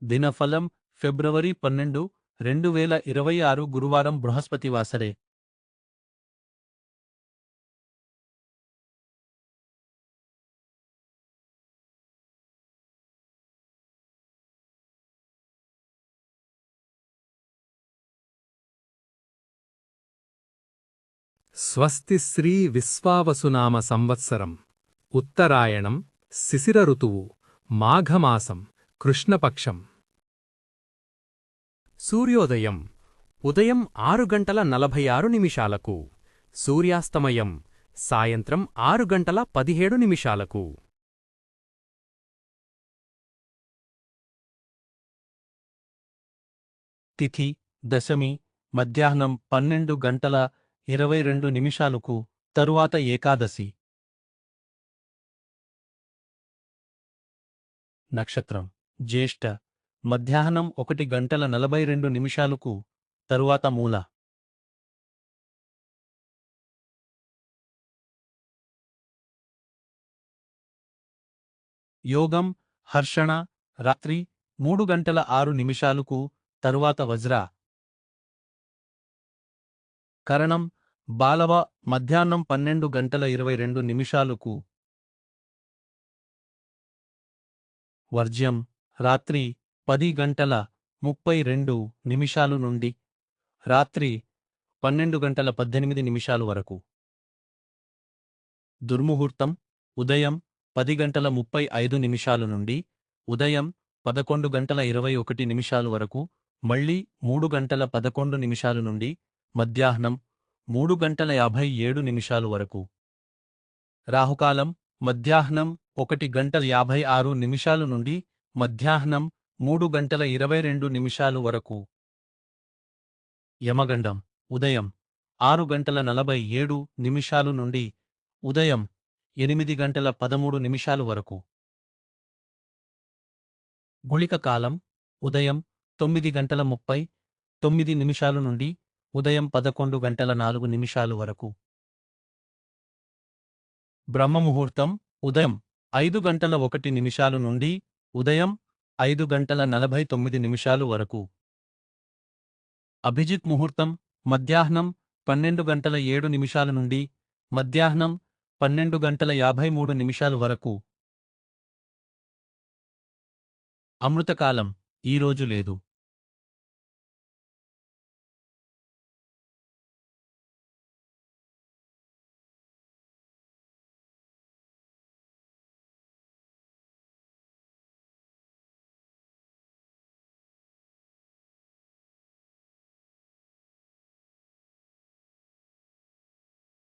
దినఫలం ఫిబ్రవరి 12, 2026 గురువారం బృహస్పతివాసరే. స్వస్తి శ్రీ విశ్వావసునామ సంవత్సరం ఉత్తరాయణం శిశిర ఋతువు మాఘమాసం కృష్ణపక్షం. సూర్యోదయం ఉదయం 6:46 సూర్యాస్తమయం సాయంత్రం 6:17 తిథి దశమి మధ్యాహ్నం 12:22 తరువాత ఏకాదశి. నక్షత్రం జ్యేష్ఠ మధ్యాహ్నం 1:42 తరువాత మూల. యోగం హర్షణ రాత్రి 3:06 తరువాత వజ్ర. కరణం బాలవ మధ్యాహ్నం 12:22 వర్జ్యం రాత్రి 10:32 నుండి రాత్రి 12:18 వరకు. దుర్ముహూర్తం ఉదయం 10:35 నుండి ఉదయం 11:21 వరకు, మళ్ళీ 3:11 నుండి మధ్యాహ్నం 3:57 వరకు. రాహుకాలం మధ్యాహ్నం 1:56 నుండి మధ్యాహ్నం 3:22 వరకు. యమగండం ఉదయం 6:47 నుండి ఉదయం 8:13 వరకు. గుళిక కాలం ఉదయం 9:39 నుండి ఉదయం 11:04 వరకు. బ్రహ్మముహూర్తం ఉదయం 5:01 నుండి ఉదయం 5:49 వరకు. అభిజిత్ ముహూర్తం మధ్యాహ్నం 12:07 నుండి మధ్యాహ్నం 12:53 వరకు. అమృతకాలం ఈరోజు లేదు.